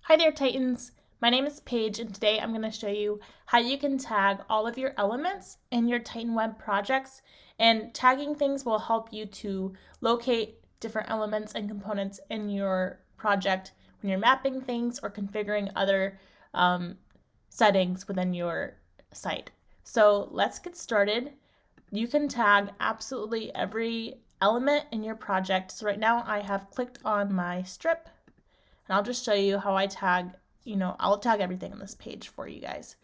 Hi there, Titans. My name is Paige, and today I'm going to show you how you can tag all of your elements in your Titan Web projects. And tagging things will help you to locate different elements and components in your project when you're mapping things or configuring other settings within your site. So let's get started. You can tag absolutely every element in your project. So right now I have clicked on my strip. And I'll just show you how I tag, I'll tag everything on this page for you guys.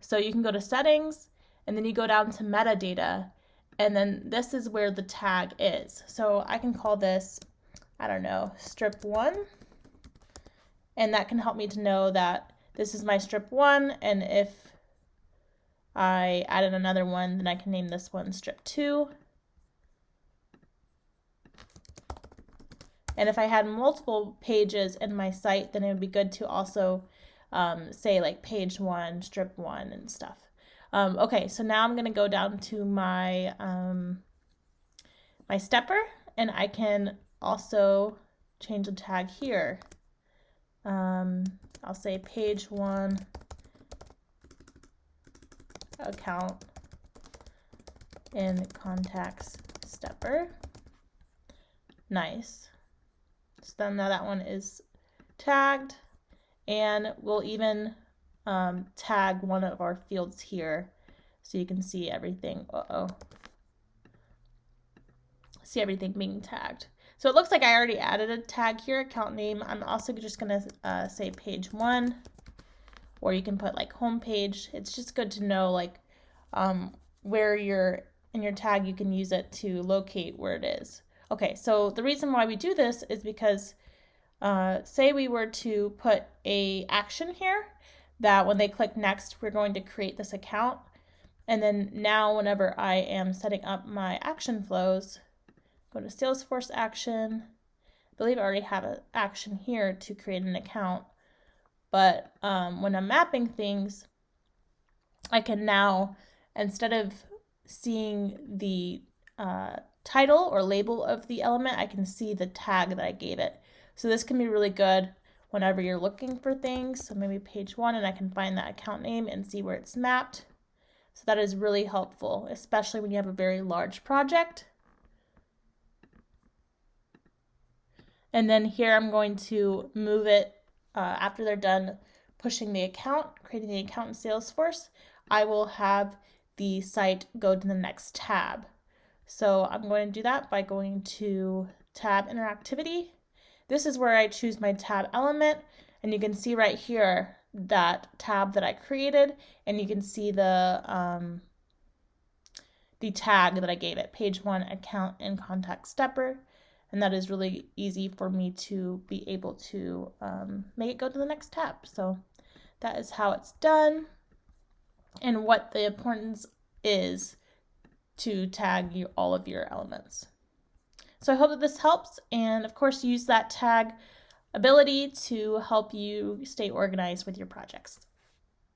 So you can go to settings, and then you go down to metadata, and then this is where the tag is. So I can call this, strip 1, and that can help me to know that this is my strip 1, and if I added another one, then I can name this one strip 2. And if I had multiple pages in my site, then it would be good to also say like page 1, strip 1 and stuff. Okay, so now I'm going to go down to my, my stepper, and I can also change the tag here. I'll say page 1 account in contacts stepper. Nice. So then now that one is tagged, and we'll even tag one of our fields here so you can see everything. See everything being tagged. So it looks like I already added a tag here, account name. I'm also just going to say page 1, or you can put like home page. It's just good to know like where you're in your tag, you can use it to locate where it is. Okay, so the reason why we do this is because say we were to put a action here that when they click next, we're going to create this account. And then now whenever I am setting up my action flows, go to Salesforce action. I believe I already have an action here to create an account. But when I'm mapping things, I can now, instead of seeing the title or label of the element, I can see the tag that I gave it. So this can be really good whenever you're looking for things. So maybe page 1, and I can find that account name and see where it's mapped. So that is really helpful, especially when you have a very large project. And then here I'm going to move it after they're done pushing the account, creating the account in Salesforce. I will have the site go to the next tab. So I'm going to do that by going to tab interactivity. This is where I choose my tab element, and you can see right here that tab that I created, and you can see the tag that I gave it, page 1 account in contact stepper, and that is really easy for me to be able to make it go to the next tab. So that is how it's done and what the importance is to tag all of your elements. So I hope that this helps, and of course use that tag ability to help you stay organized with your projects.